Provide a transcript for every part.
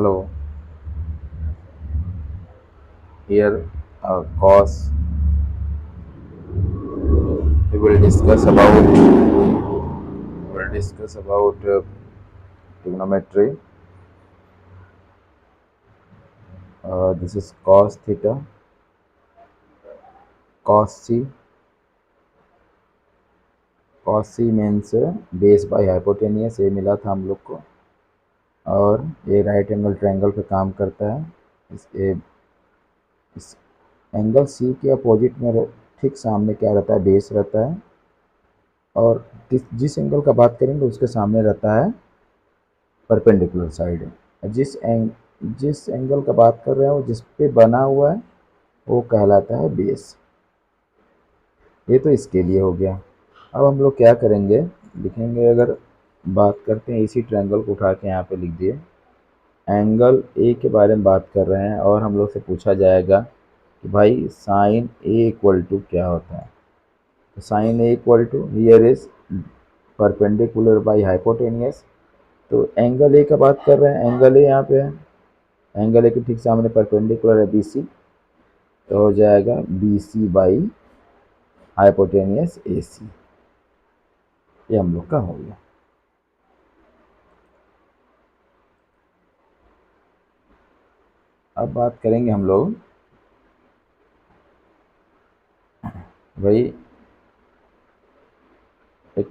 Hello, here cos we will discuss about trigonometry. This is cos theta, cos c. Cos c means base by hypotenuse, ये मिला था हम लोग को। और ये राइट एंगल ट्रायंगल पे काम करता है। इस एंगल सी के अपोजिट में ठीक सामने क्या रहता है, बेस रहता है। और जिस एंगल का बात करेंगे उसके सामने रहता है परपेंडिकुलर साइड। जिस एंगल का बात कर रहे हैं वो जिस पे बना हुआ है वो कहलाता है बेस। ये तो इसके लिए हो गया। अब हम लोग क्या करेंगे, लिखेंगे। अगर बात करते हैं इसी ट्रायंगल को उठा के यहाँ पे लिख दिए। एंगल ए के बारे में बात कर रहे हैं और हम लोग से पूछा जाएगा कि भाई साइन ए इक्वल टू क्या होता है। तो sine A equal to here is perpendicular by hypotenuse. तो एंगल ए का बात कर रहे हैं, एंगल ए यहाँ पे है, एंगल ए के ठीक सामने परपेंडिकुलर है बी सी, तो हो जाएगा बी सी बाई हाइपोटेनियस ए सी। ये हम लोग का हो गया। अब बात करेंगे हम लोग भाई, एक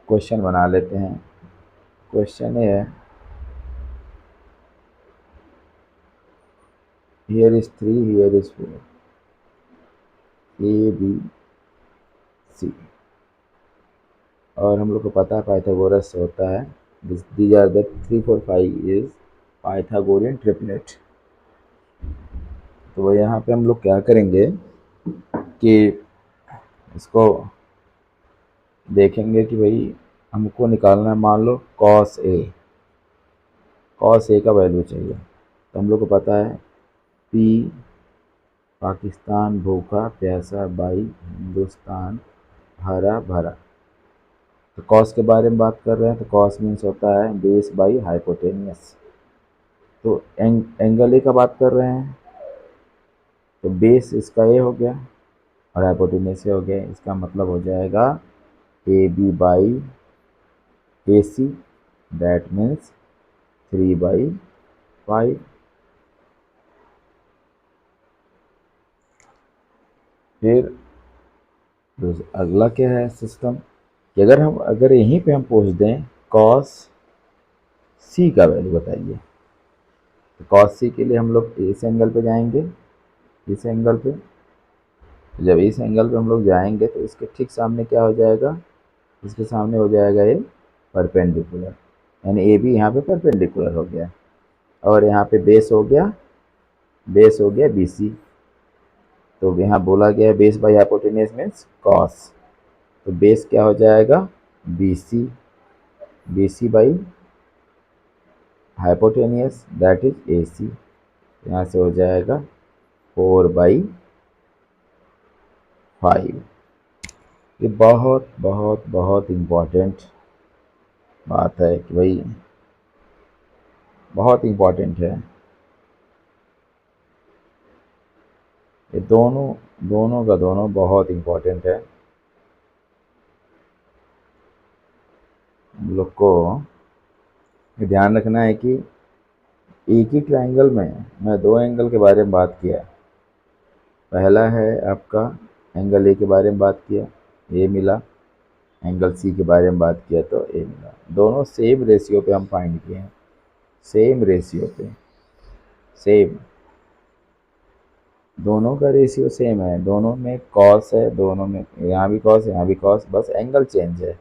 क्वेश्चन बना लेते हैं। क्वेश्चन ये है, here is 3, here is 4, A B C. और हम लोग को पता है पाइथागोरस से होता है, these are the 3 4 5 is Pythagorean triplet. तो यहाँ पे हम लोग क्या करेंगे कि इसको देखेंगे कि भाई हमको निकालना है, मान लो कॉस ए का वैल्यू चाहिए। तो हम लोग को पता है पी पाकिस्तान भूखा प्यासा बाई हिंदुस्तान हरा भरा। तो कॉस के बारे में बात कर रहे हैं, तो कॉस मीन्स होता है बेस बाई हाइपोटेनियस। तो एंगल ए का बात कर रहे हैं, तो बेस इसका ए हो गया और हाइपोटेनियस ए हो गया। इसका मतलब हो जाएगा A B by A C, that means 3/5। फिर अगला क्या है सिस्टम कि अगर यहीं पे हम पूछ दें कॉस सी का वैल्यू बताइए। तो कॉस सी के लिए हम लोग इस एंगल पे जाएंगे, इस एंगल पे। जब इस एंगल पे हम लोग जाएंगे तो इसके ठीक सामने क्या हो जाएगा, इसके सामने हो जाएगा ये परपेंडिकुलर, यानी ए बी यहाँ पे परपेंडिकुलर हो गया। और यहाँ पे बेस हो गया बी सी। तो यहाँ बोला गया है base by hypotenuse means cos. तो बेस क्या हो जाएगा B C by hypotenuse that is A C. यहाँ से हो जाएगा 4/5। ये बहुत बहुत बहुत इम्पोर्टेंट बात है कि भाई बहुत इम्पोर्टेंट है। ये दोनों का दोनों बहुत इम्पोर्टेंट है। हम लोग को ध्यान रखना है कि एक ही ट्रायंगल में मैं दो एंगल के बारे में बात किया। पहला है आपका एंगल ए के बारे में बात किया, ए मिला। एंगल सी के बारे में बात किया तो ए मिला। दोनों सेम रेशियो पे हम फाइंड किए हैं, सेम रेशियो पे, सेम। दोनों का रेशियो सेम है, दोनों में कॉस है, दोनों में यहाँ भी कॉस यहाँ भी कॉस, बस एंगल चेंज है।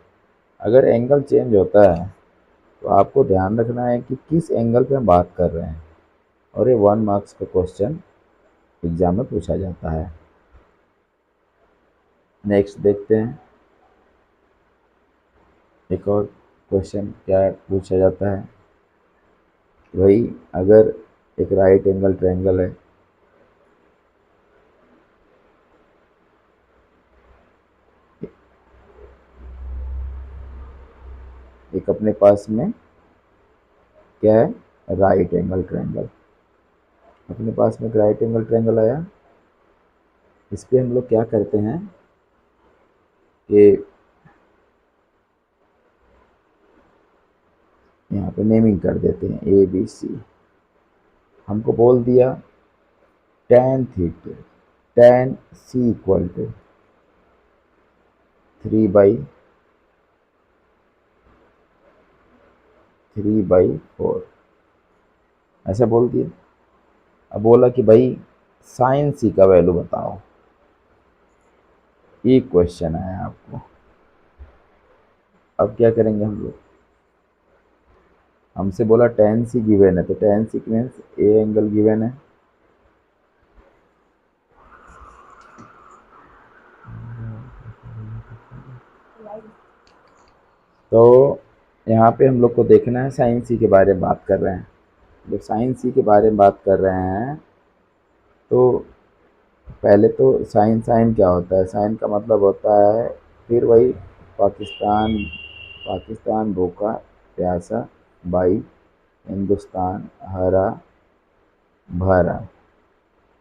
अगर एंगल चेंज होता है तो आपको ध्यान रखना है कि किस एंगल पे हम बात कर रहे हैं। और ये 1 मार्क्स का क्वेश्चन एग्जाम में पूछा जाता है। नेक्स्ट देखते हैं एक और क्वेश्चन क्या पूछा जाता है। वही, अगर एक राइट एंगल ट्रायंगल है, एक अपने पास में क्या है राइट एंगल ट्रायंगल। अपने पास में एक राइट एंगल ट्रायंगल आया। इस पे हम लोग क्या करते हैं कि यहाँ पे नेमिंग कर देते हैं ए बी सी। हमको बोल दिया tan theta, tan C equal to 3/4, ऐसा बोल दिया। अब बोला कि भाई साइन सी का वैल्यू बताओ, ये क्वेश्चन आया आपको। अब क्या करेंगे हम लोग, हमसे बोला tan सी गिवन है, तो tan C means a angle given है। तो यहाँ पे हम लोग को देखना है साइन सी के बारे में बात कर रहे हैं। जब साइन सी के बारे में बात कर रहे हैं तो पहले तो साइन साइन क्या होता है, साइन का मतलब होता है फिर वही पाकिस्तान, पाकिस्तान भूखा प्यासा भाई, हिंदुस्तान हरा भरा।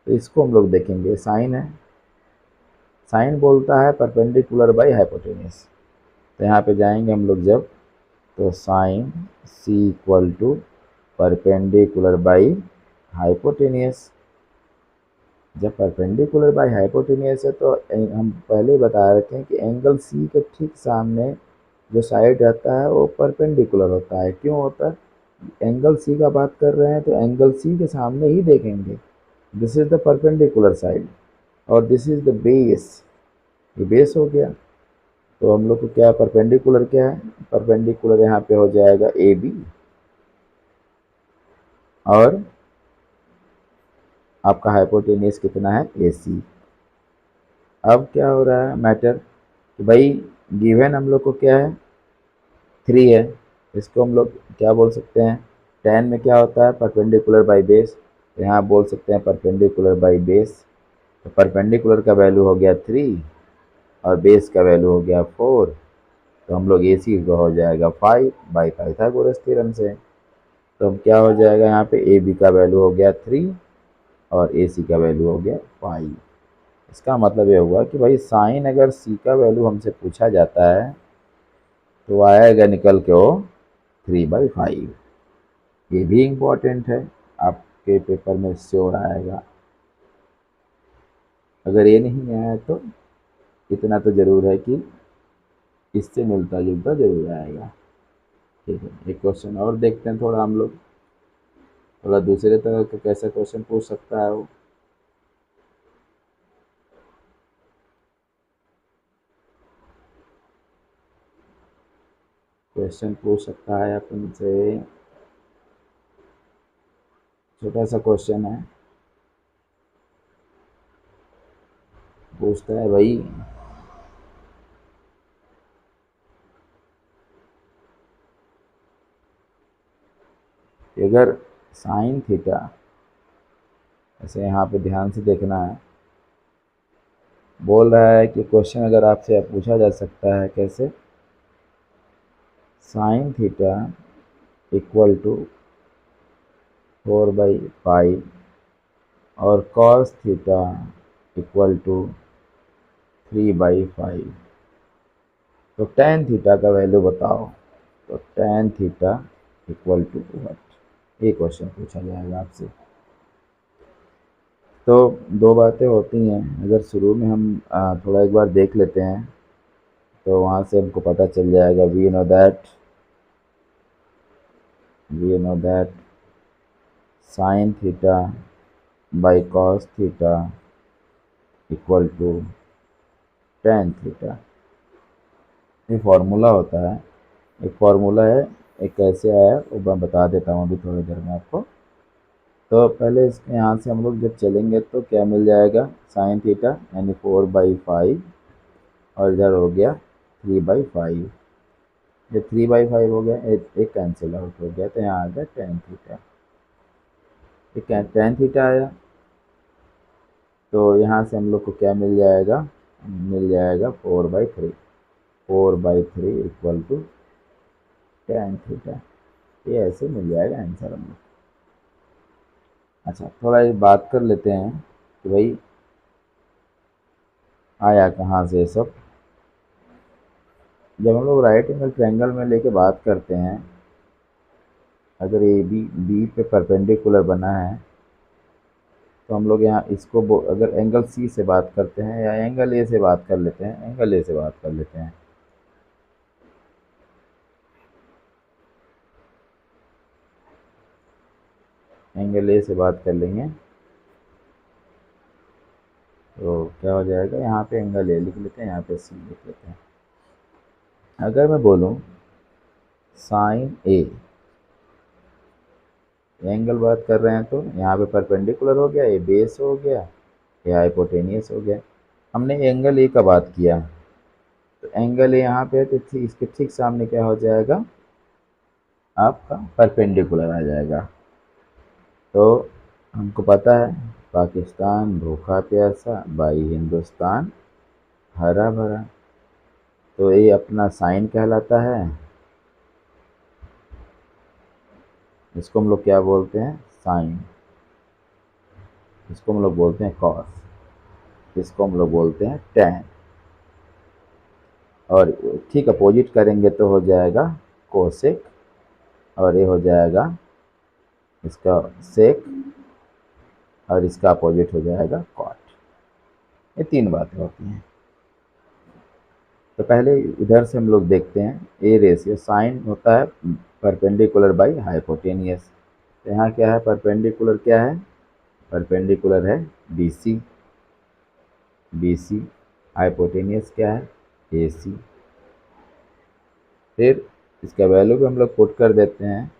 तो इसको हम लोग देखेंगे, साइन है, साइन बोलता है परपेंडिकुलर बाई हाइपोटेन्यूस। तो यहाँ पे जाएंगे हम लोग जब, तो sine C equal to perpendicular by hypotenuse. जब परपेंडिकुलर बाई हाइपोटेनियस है तो हम पहले ही बता रखे हैं कि एंगल सी के ठीक सामने जो साइड रहता है वो परपेंडिकुलर होता है। क्यों होता है, एंगल सी का बात कर रहे हैं तो एंगल सी के सामने ही देखेंगे। This is the perpendicular side और दिस इज द बेस, ये बेस हो गया। तो हम लोग को क्या परपेंडिकुलर क्या है, परपेंडिकुलर यहाँ पे हो जाएगा ए बी, और आपका हाइपोटेनियस कितना है ए सी। अब क्या हो रहा है मैटर कि भाई गिवन हम लोग को क्या है 3 है, इसको हम लोग क्या बोल सकते हैं, tan में क्या होता है परपेंडिकुलर बाई बेस, यहाँ बोल सकते हैं परपेंडिकुलर बाई बेस। तो परपेंडिकुलर का वैल्यू हो गया 3 और बेस का वैल्यू हो गया 4, तो हम लोग ए सी का हो जाएगा 5 बाई पाइथागोरस थ्योरम से। तो अब क्या हो जाएगा, यहाँ पे ए बी का वैल्यू हो गया 3 और ए सी का वैल्यू हो गया 5। इसका मतलब ये हुआ कि भाई साइन अगर सी का वैल्यू हमसे पूछा जाता है तो आएगा निकल के वो 3/5। ये भी इम्पोर्टेंट है, आपके पेपर में श्योर आएगा। अगर ये नहीं आया तो इतना तो ज़रूर है कि इससे मिलता जुलता जरूर आएगा। ठीक है, एक क्वेश्चन और देखते हैं थोड़ा हम लोग, थोड़ा दूसरे तरह का कैसा क्वेश्चन पूछ सकता है वो। क्वेश्चन पूछ सकता है अपन से, छोटा सा क्वेश्चन है, पूछता है भाई अगर साइन थीटा, ऐसे यहाँ पे ध्यान से देखना है, बोल रहा है कि क्वेश्चन अगर आपसे पूछा जा सकता है कैसे, साइन थीटा इक्वल टू 4/5 और कॉस थीटा इक्वल टू 3/5, तो tan थीटा का वैल्यू बताओ। तो tan theta equal to what, ये क्वेश्चन पूछा जाएगा आपसे। तो दो बातें होती हैं, अगर शुरू में हम थोड़ा एक बार देख लेते हैं तो वहाँ से हमको पता चल जाएगा। We know that sine theta by cos theta equal to tan theta, ये फार्मूला होता है, एक फार्मूला है, एक कैसे आया वो मैं बता देता हूँ अभी थोड़ी देर में आपको। तो पहले इसके यहाँ से हम लोग जब चलेंगे तो क्या मिल जाएगा, साइन थीटा यानी 4/5 और इधर हो गया 3/5। जब 3/5 हो गया एक कैंसिल आउट हो गया, तो यहाँ आ गया tan थीटा। ठीक है, tan थीटा आया तो यहाँ से हम लोग को क्या मिल जाएगा 4/3 इक्वल टू tan थीटा। ये ऐसे मिल जाएगा आंसर हम लोग। अच्छा, थोड़ा ये बात कर लेते हैं कि भाई आया कहाँ से ये सब। जब हम लोग राइट एंगल ट्रायंगल में लेके बात करते हैं, अगर ए बी पे परपेंडिकुलर बना है तो हम लोग यहाँ इसको अगर एंगल सी से बात करते हैं या एंगल ए से बात कर लेते हैं, एंगल ए से बात कर लेते हैं। एंगल ए से बात कर लेंगे तो क्या हो जाएगा, यहाँ पे एंगल ए लिख लेते हैं, यहाँ पे सी लिख लेते हैं। अगर मैं बोलूँ साइन ए, एंगल बात कर रहे हैं तो यहाँ पे परपेंडिकुलर हो गया, ये बेस हो गया, ये हाइपोटेनियस हो गया। हमने एंगल ए का बात किया तो एंगल ए यहाँ पे है तो इसके ठीक सामने क्या हो जाएगा, आपका परपेंडिकुलर आ जाएगा। तो हमको पता है पाकिस्तान भूखा प्यासा, भाई हिंदुस्तान हरा भरा, तो ये अपना साइन कहलाता है। इसको हम लोग क्या बोलते हैं, साइन। इसको हम लोग बोलते हैं कॉस, इसको हम लोग बोलते हैं टैन। और ठीक अपोजिट करेंगे तो हो जाएगा कोसेक, और ये हो जाएगा इसका सेक, और इसका अपोजिट हो जाएगा कॉट। ये तीन बातें होती हैं। तो पहले इधर से हम लोग देखते हैं, ए रेशियो साइन होता है परपेंडिकुलर बाई हाइपोटेनियस। तो यहाँ क्या है, परपेंडिकुलर क्या है, परपेंडिकुलर है B C, B C. Hypotenuse क्या है, ए सी। फिर इसका वैल्यू भी हम लोग पुट कर देते हैं,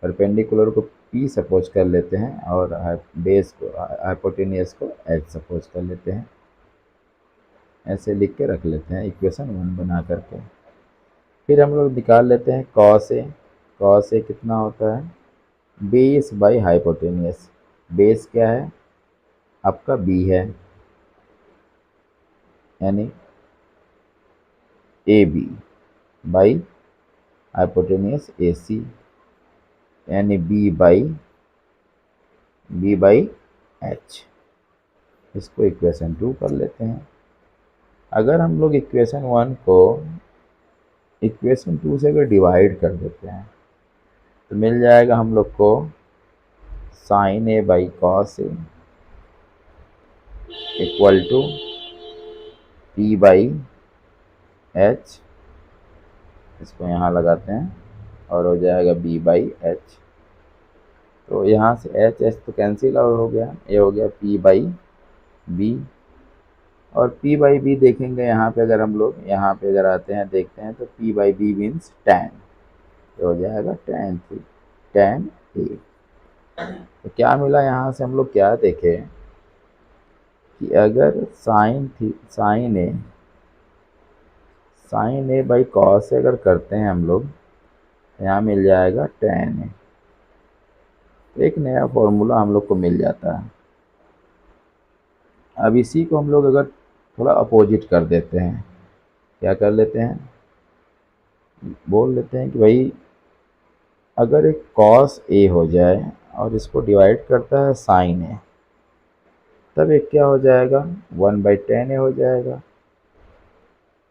परपेंडिकुलर को पी सपोज कर लेते हैं और बेस को, हाइपोटेनियस को एच सपोज कर लेते हैं। ऐसे लिख के रख लेते हैं इक्वेशन 1 बना करके। फिर हम लोग निकाल लेते हैं कॉस ए। कॉस ए कितना होता है, बेस बाई हाइपोटेनियस। बेस क्या है, आपका बी है, यानी ए बी बाई हाइपोटेनियस ए सी, यानी बी बाई एच। इसको इक्वेशन 2 कर लेते हैं। अगर हम लोग इक्वेशन 1 को इक्वेशन 2 से अगर डिवाइड कर देते हैं तो मिल जाएगा हम लोग को sine A by cos A equal to P by H. इसको यहाँ लगाते हैं और हो जाएगा बी बाई एच। तो यहाँ से एच एच तो कैंसिल आउट हो गया, ये हो गया पी बाई बी। और पी बाई बी देखेंगे यहाँ पे, अगर हम लोग यहाँ पे अगर आते हैं देखते हैं तो P by B means tan, तो हो जाएगा टैन थी, टैन ए। तो क्या मिला यहाँ से, हम लोग क्या देखें कि अगर साइन ए बाई कॉस से अगर करते हैं हम लोग, यहाँ मिल जाएगा टैन ए। एक नया फॉर्मूला हम लोग को मिल जाता है। अब इसी को हम लोग अगर थोड़ा अपोजिट कर देते हैं, क्या कर लेते हैं, बोल लेते हैं कि भाई अगर एक कॉस ए हो जाए और इसको डिवाइड करता है साइन ए, तब एक क्या हो जाएगा, 1/tan ए हो जाएगा।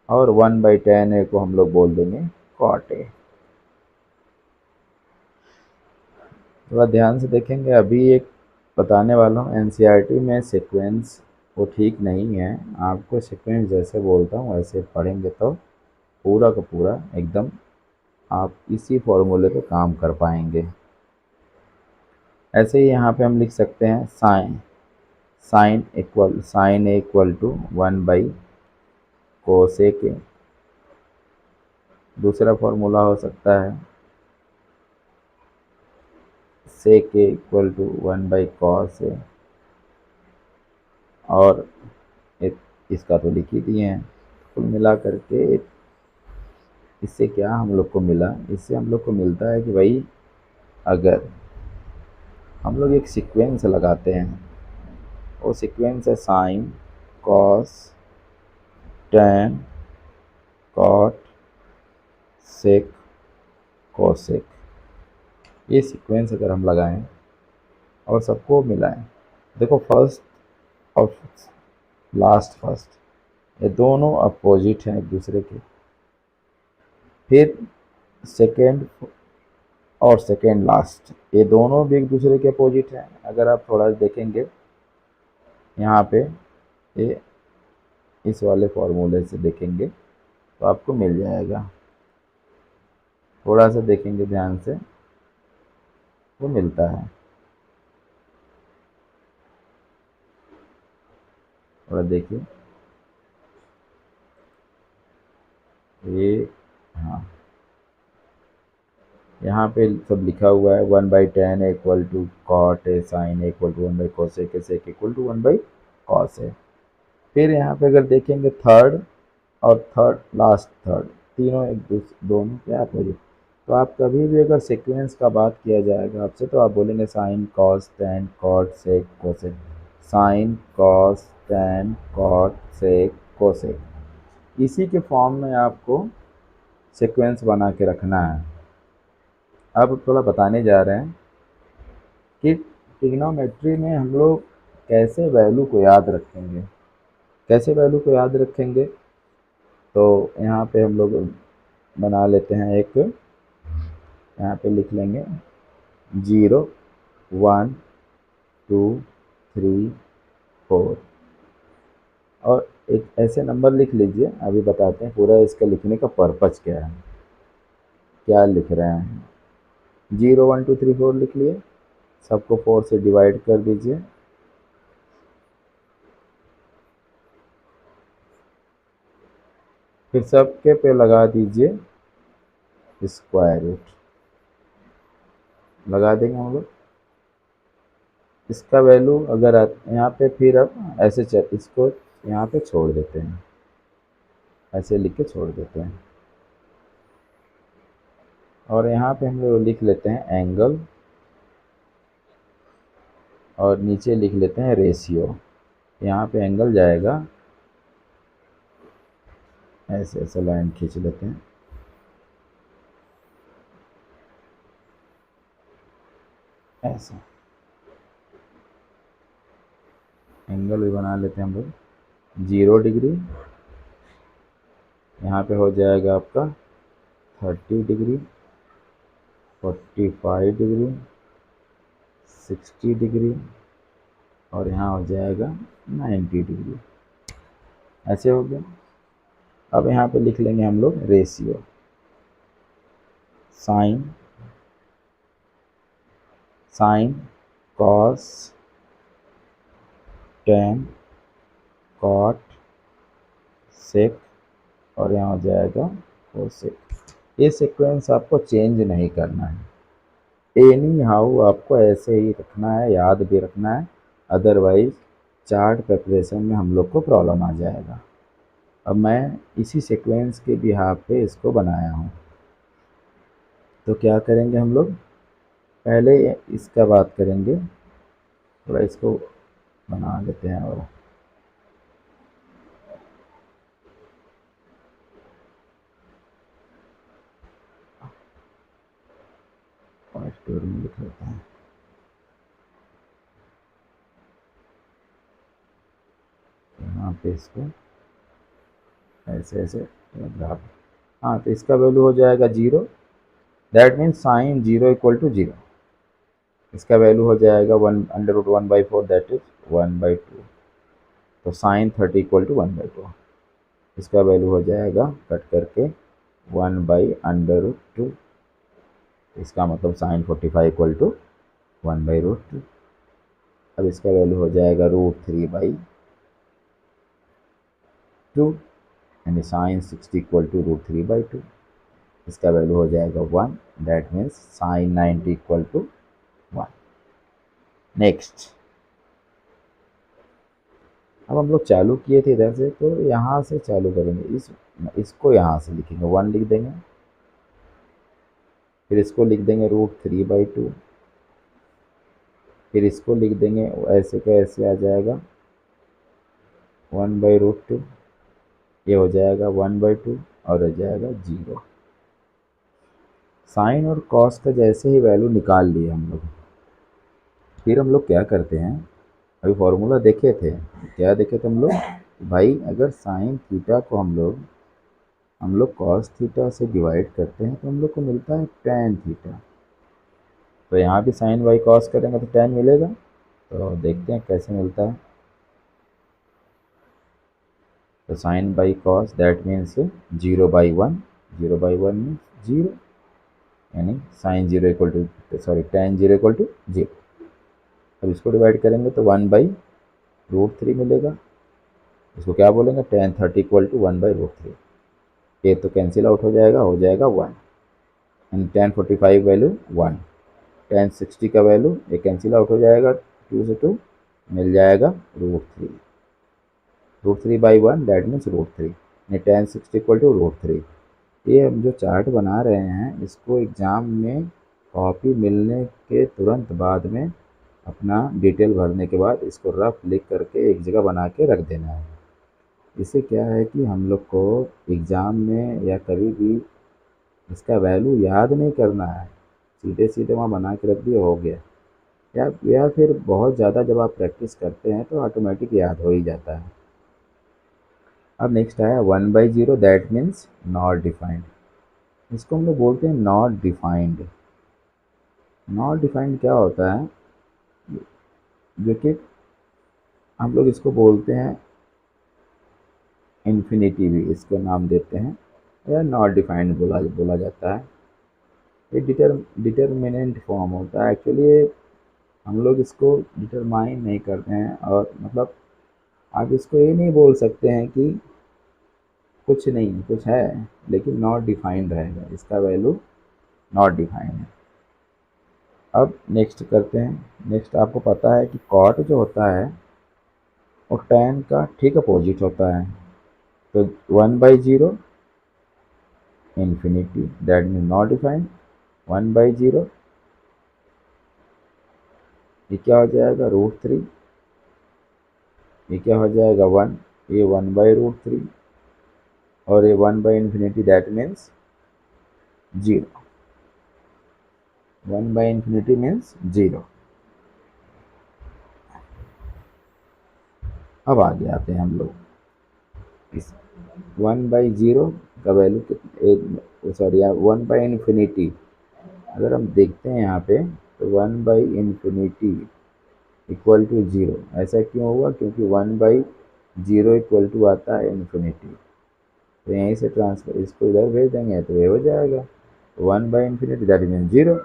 और 1/tan ए को हम लोग बोल देंगे कॉट ए। थोड़ा ध्यान से देखेंगे, अभी एक बताने वाला हूँ, एनसीईआरटी में सीक्वेंस वो ठीक नहीं है। आपको सीक्वेंस जैसे बोलता हूँ वैसे पढ़ेंगे तो पूरा का पूरा एकदम आप इसी फॉर्मूले पे काम कर पाएंगे। ऐसे ही यहाँ पे हम लिख सकते हैं sine A equal to 1/cos A के। दूसरा फॉर्मूला हो सकता है sec A equal to 1/cos A, और एक इसका तो लिख ही दिए हैं। कुल मिला करके इससे क्या हम लोग को मिला, इससे हम लोग को मिलता है कि भाई अगर हम लोग एक सीक्वेंस लगाते हैं, वो सीक्वेंस है sine, cos, tan, cot, sec, cosec. ये सीक्वेंस अगर हम लगाएं और सबको मिलाएं। देखो फर्स्ट और लास्ट फर्स्ट ये दोनों अपोजिट हैं एक दूसरे के। फिर सेकेंड और सेकेंड लास्ट ये दोनों भी एक दूसरे के अपोजिट हैं। अगर आप थोड़ा देखेंगे यहाँ पे ये इस वाले फॉर्मूले से देखेंगे तो आपको मिल जाएगा। थोड़ा सा देखेंगे ध्यान से वो मिलता है। थोड़ा देखिए ये, हाँ यहाँ पे सब लिखा हुआ है 1/10 equal to cot A sin equal to 1/कोसेक ए सेक इक्वल टू 1/कॉस ए। फिर यहाँ पे अगर देखेंगे थर्ड और थर्ड लास्ट थर्ड तीनों एक दूसरे दोनों क्या अपोजिट। तो आप कभी भी अगर सीक्वेंस का बात किया जाएगा आपसे तो आप बोलेंगे sine cos tan cot sec cosec, sine cos tan cot sec cosec. इसी के फॉर्म में आपको सीक्वेंस बना के रखना है। अब थोड़ा बताने जा रहे हैं कि ट्रिग्नोमेट्री में हम लोग कैसे वैल्यू को याद रखेंगे। कैसे वैल्यू को याद रखेंगे तो यहाँ पे हम लोग बना लेते हैं एक, यहाँ पे लिख लेंगे 0 1 2 3 4 और एक ऐसे नंबर लिख लीजिए। अभी बताते हैं पूरा इसका लिखने का पर्पज़ क्या है, क्या लिख रहे हैं। 0 1 2 3 4 लिख लिए, सबको 4 से डिवाइड कर दीजिए। फिर सबके पे लगा दीजिए स्क्वायर रूट, लगा देंगे हम लोग। इसका वैल्यू अगर यहाँ पे फिर अब ऐसे इसको यहाँ पे छोड़ देते हैं, ऐसे लिख के छोड़ देते हैं। और यहाँ पे हम लोग लिख लेते हैं एंगल और नीचे लिख लेते हैं रेशियो। यहाँ पे एंगल जाएगा ऐसे ऐसे लाइन खींच लेते हैं ऐसा, एंगल भी बना लेते हैं हम लोग 0 डिग्री। यहाँ पे हो जाएगा आपका 30 डिग्री 45 डिग्री 60 डिग्री और यहाँ हो जाएगा 90 डिग्री। ऐसे हो गया। अब यहाँ पे लिख लेंगे हम लोग ratio, sine cos tan cot sec और यहाँ हो जाएगा कोसेक। ये सीक्वेंस आपको चेंज नहीं करना है, एनी हाउ आपको ऐसे ही रखना है, याद भी रखना है, अदरवाइज चार्ट प्रिपरेशन में हम लोग को प्रॉब्लम आ जाएगा। अब मैं इसी सीक्वेंस के बिहाफ पे इसको बनाया हूँ। तो क्या करेंगे हम लोग, पहले इसका बात करेंगे, थोड़ा इसको बना लेते हैं और स्टोरी में लिख लेते हैं। यहाँ पे इसको ऐसे ऐसे ग्राफ, हाँ तो इसका वैल्यू हो जाएगा 0, that means sine 0 equal to 0। इसका वैल्यू हो जाएगा 1/1/4 दैट इज 1/2। तो साइन 30 इक्वल टू 1/2, इसका वैल्यू हो जाएगा कट करके 1/√2। इसका मतलब साइन 45 इक्वल टू 1/√2। अब इसका वैल्यू हो जाएगा √3/2 यानी साइन 60 इक्वल टू √3/2। इसका वैल्यू हो जाएगा 1, that means sine 90 equal to 1। Next, अब हम लोग चालू किए थे इधर से तो यहाँ से चालू करेंगे, इसको यहाँ से लिखेंगे 1 लिख देंगे, फिर इसको लिख देंगे √3/2, फिर इसको लिख देंगे ऐसे का ऐसे आ जाएगा 1/√2, ये हो जाएगा 1/2 और हो जाएगा 0। साइन और कॉस का जैसे ही वैल्यू निकाल लिए हम लोग, फिर हम लोग क्या करते हैं, अभी फॉर्मूला देखे थे, क्या देखे थे हम लोग, भाई अगर साइन थीटा को हम लोग कॉस थीटा से डिवाइड करते हैं तो हम लोग को मिलता है टेन थीटा। तो यहाँ भी साइन बाई कॉस करेंगे तो टेन मिलेगा। तो देखते हैं कैसे मिलता है। तो sine by cos that means 0/1, 0/1 means 0, यानी sine zero equal to sorry tan zero equal to 0। अब इसको डिवाइड करेंगे तो 1/√3 मिलेगा। इसको क्या बोलेंगे, टेन 30 इक्वल टू 1/√3। ये तो कैंसिल आउट हो जाएगा 1, एंड टेन 45 वैल्यू 1, टेन 60 का वैल्यू ये कैंसिल आउट हो जाएगा, 2 से 2 मिल जाएगा √3। √3/1 दैट मीन्स √3, यानी टेन 60 इक्वल टू √3। ये हम जो चार्ट बना रहे हैं इसको एग्ज़ाम में कॉपी मिलने के तुरंत बाद में अपना डिटेल भरने के बाद इसको रफ लिख करके एक जगह बना के रख देना है। इससे क्या है कि हम लोग को एग्ज़ाम में या कभी भी इसका वैल्यू याद नहीं करना है, सीधे सीधे वहाँ बना के रख दिया, हो गया। या फिर बहुत ज़्यादा जब आप प्रैक्टिस करते हैं तो ऑटोमेटिक याद हो ही जाता है। अब नेक्स्ट आया 1/0 दैट मीन्स नॉट डिफाइंड। इसको हम लोग बोलते हैं नॉट डिफाइंड। नॉट डिफाइंड क्या होता है, जो कि हम लोग इसको बोलते हैं इन्फिनिटी भी इसको नाम देते हैं, या नॉट डिफाइंड बोला जाता है। ये डिटर्मिनेंट फॉर्म होता है। एक्चुअली हम लोग इसको डिटरमाइन नहीं करते हैं, और मतलब आप इसको ये नहीं बोल सकते हैं कि कुछ नहीं, कुछ है लेकिन नॉट डिफाइंड रहेगा, इसका वैल्यू नॉट डिफाइंड है। अब नेक्स्ट करते हैं। नेक्स्ट आपको पता है कि कॉट जो होता है वो tan का ठीक अपोजिट होता है। तो 1/0 infinity that mean not defined, 1/0 ये क्या हो जाएगा √3, ये क्या हो जाएगा 1, ये 1/√3, और ये 1/∞ दैट मीन्स 0, 1/∞ मीन्स 0। अब आगे आते हैं हम लोग, इस 1/0 का वैल्यू कितने, सॉरी 1/∞, अगर हम देखते हैं यहाँ पे तो 1/∞ इक्वल टू 0, ऐसा क्यों हुआ, क्योंकि 1/0 इक्वल टू आता है इन्फिनिटी। तो यहीं से ट्रांसफर इसको इधर भेज देंगे तो ये हो जाएगा 1/∞ दैट मीन्स 0।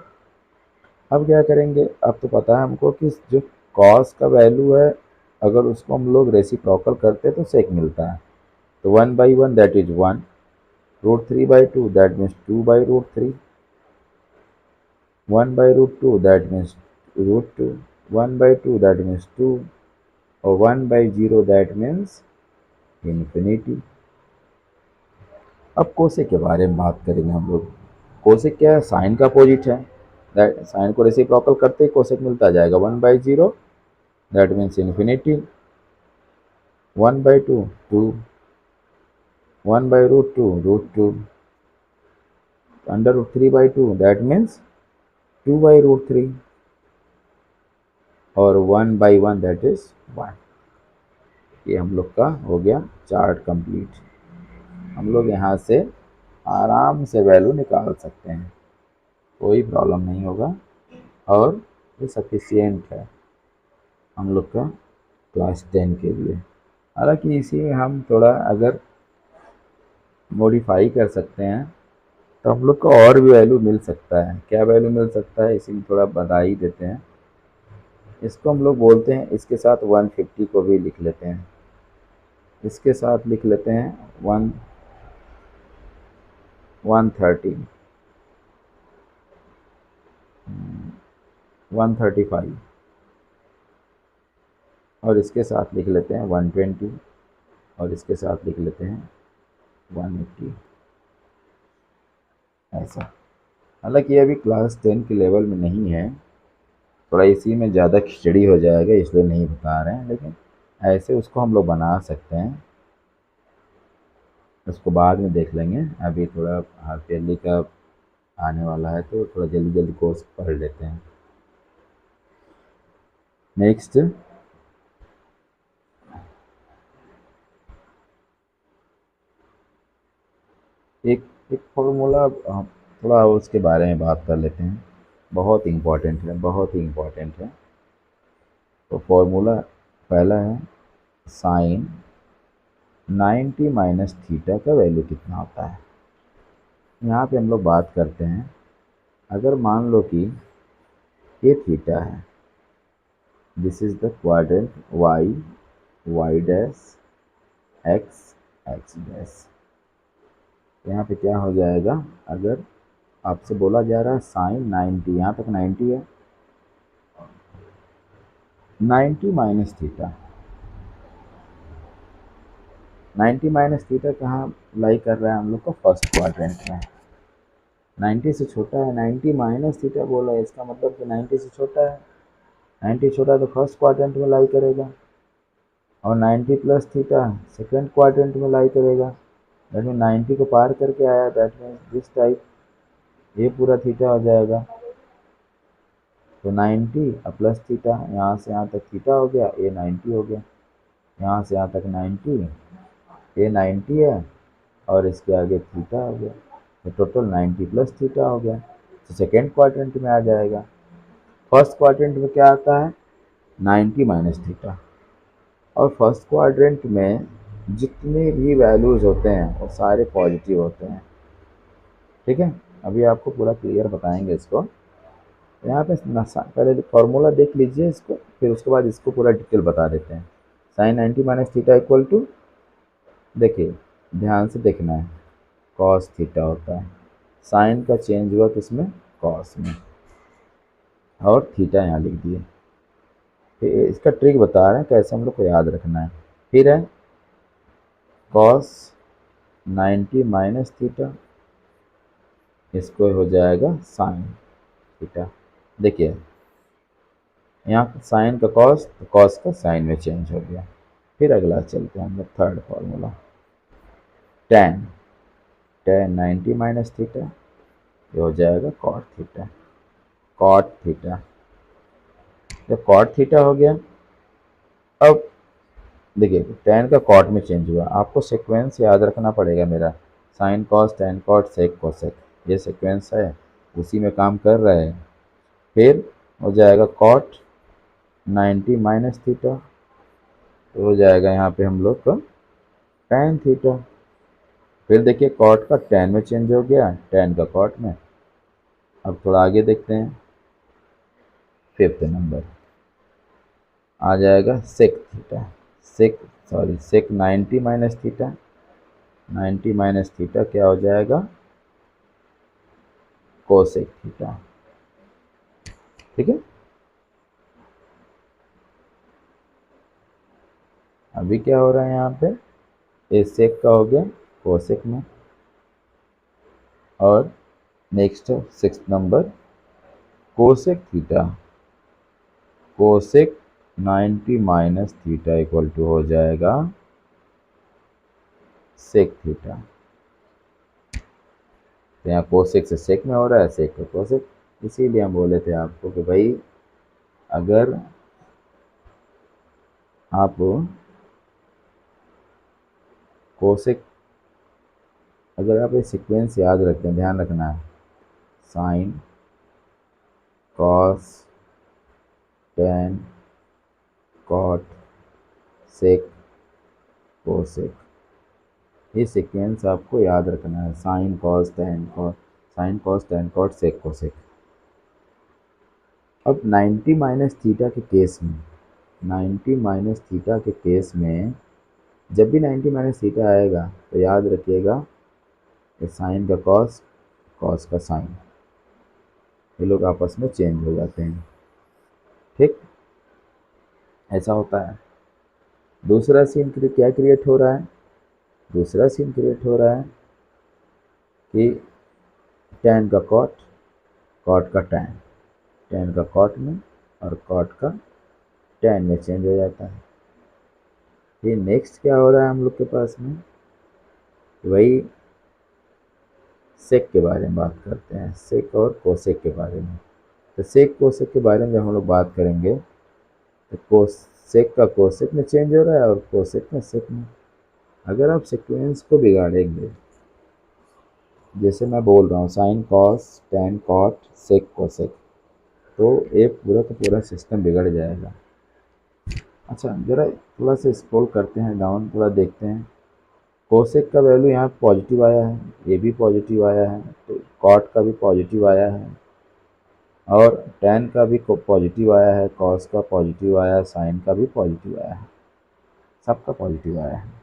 अब क्या करेंगे, अब तो पता है हमको कि जो कॉस का वैल्यू है अगर उसको हम लोग रेसिप्रोकल करते हैं तो सेक मिलता है। तो 1/1 that is 1, √3/2 that means 2/√3, 1/√2 that means √2, 1/2 that means 2, और 1/0 दैट मीन्स इन्फिनिटी। अब कोसेक के बारे में बात करेंगे हम लोग। कोसेक क्या है, साइन का अपोजिट है। साइन को रेसिप्रोकल करते ही कोसेक मिलता जाएगा 1/0 that means infinity, 1/2 2, 1/√2 √2, √3/2 that means 2/√3, और 1/1 दैट इज 1। ये हम लोग का हो गया चार्ट कंप्लीट। हम लोग यहाँ से आराम से वैल्यू निकाल सकते हैं, कोई प्रॉब्लम नहीं होगा, और ये सफिशियंट है हम लोग का क्लास 10 के लिए। हालांकि इसी में हम थोड़ा अगर मॉडिफाई कर सकते हैं तो हम लोग को और भी वैल्यू मिल सकता है। क्या वैल्यू मिल सकता है इसी में थोड़ा बता ही देते हैं। इसको हम लोग बोलते हैं, इसके साथ 150 को भी लिख लेते हैं, इसके साथ लिख लेते हैं 130, 135, और इसके साथ लिख लेते हैं 120, और इसके साथ लिख लेते हैं 180, ऐसा। हालांकि ये अभी क्लास 10 के लेवल में नहीं है, थोड़ा इसी में ज़्यादा खिचड़ी हो जाएगा इसलिए नहीं बता रहे हैं, लेकिन ऐसे उसको हम लोग बना सकते हैं, उसको बाद में देख लेंगे। अभी थोड़ा हाफ ईयरली का आने वाला है तो थोड़ा जल्दी जल्दी कोर्स पढ़ लेते हैं। नेक्स्ट एक एक फॉर्मूला, थोड़ा उसके बारे में बात कर लेते हैं। बहुत इम्पोर्टेंट है, बहुत ही इम्पोर्टेंट है। तो फॉर्मूला पहला है साइन 90 माइनस थीटा का वैल्यू कितना होता है। यहाँ पे हम लोग बात करते हैं, अगर मान लो कि ये थीटा है, this is the quadrant Y, Y dash X, X dash. यहाँ पे क्या हो जाएगा, अगर आपसे बोला जा रहा है साइन 90, यहाँ तक 90 है, 90 माइनस थीटा, 90 माइनस थीटा कहाँ लाई कर रहा है हम लोग को, फर्स्ट क्वाड्रेंट में। 90 से छोटा है, 90 माइनस थीटा बोला है, इसका मतलब कि 90 से छोटा है। 90 छोटा है तो फर्स्ट क्वाड्रेंट में लाई करेगा, और 90 प्लस थीटा सेकेंड क्वाड्रेंट में लाई करेगा। दैट मीन 90 को पार करके आया, दैट मीन दिस टाइप, ये पूरा थीटा हो जाएगा। तो 90 और प्लस थीटा, यहाँ से यहाँ तक थीटा हो गया, ये 90 हो गया, यहाँ से यहाँ तक 90, ये 90 है, और इसके आगे थीटा हो गया, तो टोटल 90 प्लस थीटा हो गया। तो सेकेंड क्वाड्रेंट में आ जाएगा। फर्स्ट क्वाड्रेंट में क्या आता है, 90 माइनस थीटा। और फर्स्ट क्वाड्रेंट में जितने भी वैल्यूज़ होते हैं वो सारे पॉजिटिव होते हैं। ठीक है, अभी आपको पूरा क्लियर बताएंगे इसको। यहाँ पे पहले फॉर्मूला देख लीजिए इसको, फिर उसके बाद इसको पूरा डिटेल बता देते हैं। Sine 90 minus theta equal to, देखिए ध्यान से देखना है, कॉस थीटा होता है। साइन का चेंज हुआ किसमें, कॉस में, और थीटा यहाँ लिख दिए। फिर इसका ट्रिक बता रहे हैं कैसे हम लोग को याद रखना है। फिर है कॉस 90 माइनस थीटा, इसको हो जाएगा साइन थीटा। देखिए यहाँ साइन का कॉस, तो कॉस का साइन में चेंज हो गया। फिर अगला चलते हैं हम लोग, third formula, ten, ten 90 minus theta, ये हो जाएगा कॉट थीटा, कॉट थीटा। जब कॉट थीटा हो गया, अब देखिए टेन का कॉट में चेंज हुआ, आपको सीक्वेंस याद रखना पड़ेगा मेरा, sine cos tan cot sec cosec, ये सीक्वेंस है, उसी में काम कर रहा है। फिर हो जाएगा कॉट 90 माइनस थीटा, तो हो जाएगा यहाँ पे हम लोग का टेन थीटा। फिर देखिए कॉट का टेन में चेंज हो गया, टेन का कॉट में। अब थोड़ा आगे देखते हैं, फिफ्थ नंबर आ जाएगा sec theta, sec sorry sec 90 minus theta, 90 minus theta क्या हो जाएगा, कोसेक थीटा। ठीक है, अभी क्या हो रहा है यहाँ पे, ए सेक का हो गया कोसेक में, और next six number cosec theta, cosec 90 minus theta equal to हो जाएगा सेक थीटा। तो यहाँ कोसेक से सेक में हो रहा है, सेक का कोसेक, इसीलिए हम बोले थे आपको कि भाई अगर आप कोसेक, अगर आप ये सीक्वेंस याद रखते हैं, ध्यान रखना है, sine cos tan cot sec cosec, ये सीक्वेंस आपको याद रखना है, sine cos tan cot, sine cos tan cot sec cosec. अब 90 माइनस थीटा के केस में, 90 माइनस थीटा के केस में जब भी 90 माइनस थीटा आएगा तो याद रखिएगा कि साइन का कॉस, कॉस का साइन, ये लोग आपस में चेंज हो जाते हैं। ठीक, ऐसा होता है। दूसरा सीन क्या क्रिएट हो रहा है, दूसरा सीन क्रिएट हो रहा है कि टेन का कॉट, कॉट का टैन, टेन का कॉट में और कॉट का टैन में चेंज हो जाता है। फिर नेक्स्ट क्या हो रहा है हम लोग के पास में, वही सेक के बारे में बात करते हैं, सेक और कोसेक के बारे में। तो सेक कोसेक के बारे में जब हम लोग बात करेंगे तो कोसेक का कोसेक में चेंज हो रहा है और कोसेक में सेक में। अगर आप सीक्वेंस को बिगाड़ेंगे, जैसे मैं बोल रहा हूँ sine cos tan cot sec cosec, तो एक पूरा का पूरा सिस्टम बिगड़ जाएगा। अच्छा, ज़रा थोड़ा सा स्क्रॉल करते हैं डाउन, थोड़ा देखते हैं। कोसेक का वैल्यू यहाँ पॉजिटिव आया है, ये भी पॉजिटिव आया है, तो कॉट का भी पॉजिटिव आया है, और टेन का भी पॉजिटिव आया है, कॉस का पॉजिटिव आया है, साइन का भी पॉजिटिव आया है, सबका पॉजिटिव आया है।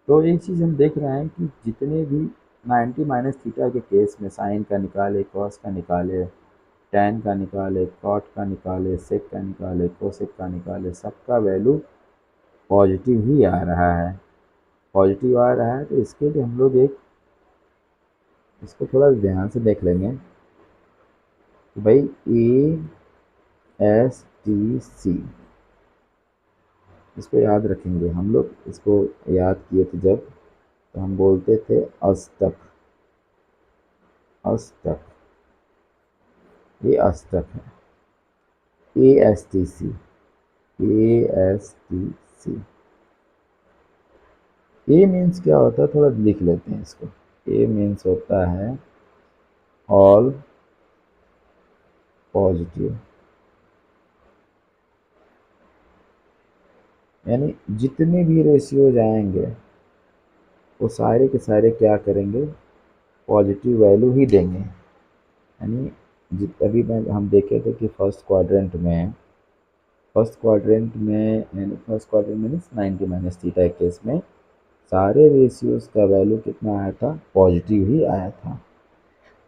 तो एक चीज़ हम देख रहे हैं कि जितने भी 90 माइनस थीटा के केस में साइन का निकाले, कॉस का निकाले, टेन का निकाले, कॉट का निकाले, सेक का निकाले, कोसेक का निकाले, सबका वैल्यू पॉजिटिव ही आ रहा है। पॉजिटिव आ रहा है तो इसके लिए हम लोग इसको थोड़ा ध्यान से देख लेंगे कि भाई ASTC, इसको याद रखेंगे हम लोग। इसको याद किए थे जब, तो हम बोलते थे अष्टक, अष्टक, ये अष्टक है। ASTC, ASTC, ए मीन्स क्या होता है, थोड़ा लिख लेते हैं इसको। ए मीन्स होता है ऑल पॉजिटिव, यानी जितने भी रेशियो जाएंगे वो सारे के सारे क्या करेंगे, पॉजिटिव वैल्यू ही देंगे। यानी अभी हम देखे थे कि फर्स्ट क्वाड्रेंट में यानी first quadrant means 90 minus theta case में सारे रेशियोज का वैल्यू कितना आया था, पॉजिटिव ही आया था।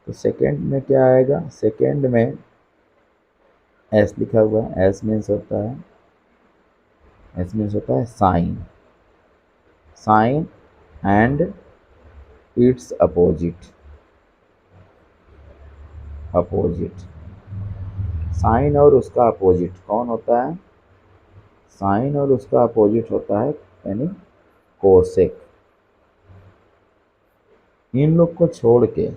तो सेकेंड में क्या आएगा, सेकेंड में एस लिखा हुआ है, एस मीन्स होता है sine, sine and its opposite, opposite, sine और उसका अपोजिट कौन होता है, साइन और उसका अपोजिट होता है यानी कोसेक। इन लोग को छोड़ के,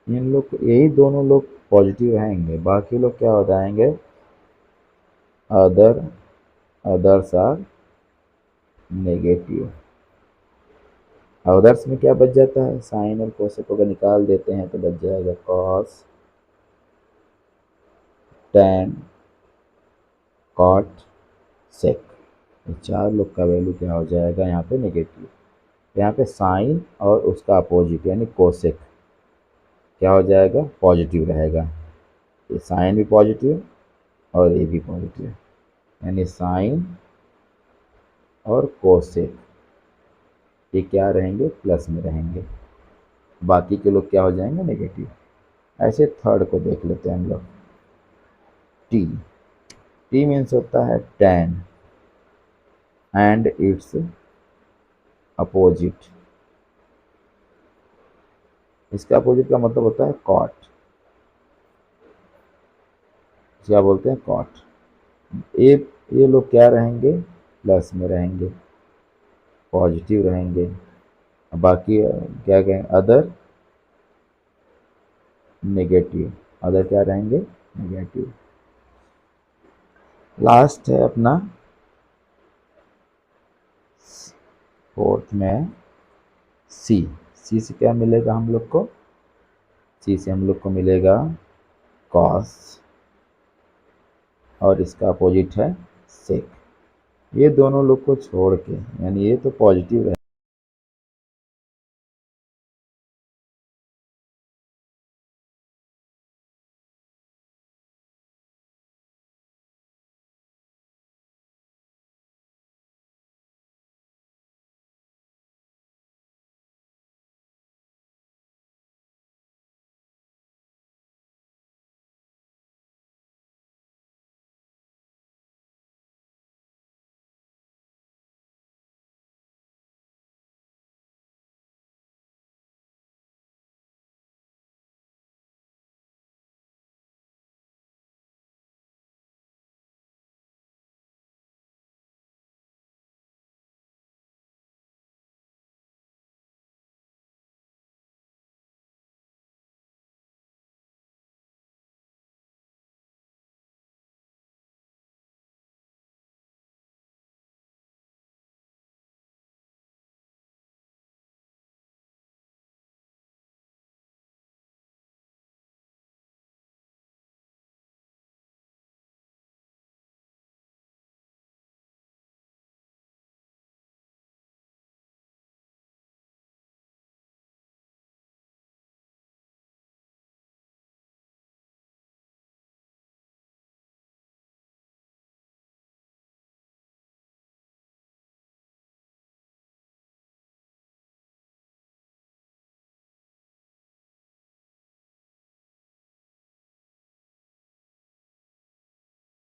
इन लोग यही दोनों लोग पॉजिटिव रहेंगे, बाकी लोग क्या हो जाएंगे, अदर्स आर नेगेटिव। अदर्स में क्या बच जाता है, साइन और कोसेक को अगर निकाल देते हैं तो बच जाएगा कॉस, टेन, कॉट, सेक। ये चार लोग का वैल्यू क्या हो जाएगा यहाँ पे, नेगेटिव। यहाँ पे साइन और उसका अपोजिट यानी कोसेक क्या हो जाएगा, पॉजिटिव रहेगा। ये साइन भी पॉजिटिव और ये भी पॉजिटिव, यानी साइन और कोसेक ये क्या रहेंगे, प्लस में रहेंगे, बाकी के लोग क्या हो जाएंगे, नेगेटिव। ऐसे थर्ड को देख लेते हैं हम लोग, टी। टी मीन्स होता है टेन एंड इट्स अपोजिट, इसका अपोजिट का मतलब होता है कॉट, क्या बोलते हैं, कॉट। ये लोग क्या रहेंगे, प्लस में रहेंगे, पॉजिटिव रहेंगे, बाकी क्या कहें, अदर नेगेटिव, अदर क्या रहेंगे, नेगेटिव। लास्ट है अपना फोर्थ में सी। सी से क्या मिलेगा हम लोग को, सी से हम लोग को मिलेगा कॉस और इसका अपोजिट है सेक। ये दोनों लोग को छोड़ के, यानी ये तो पॉजिटिव है।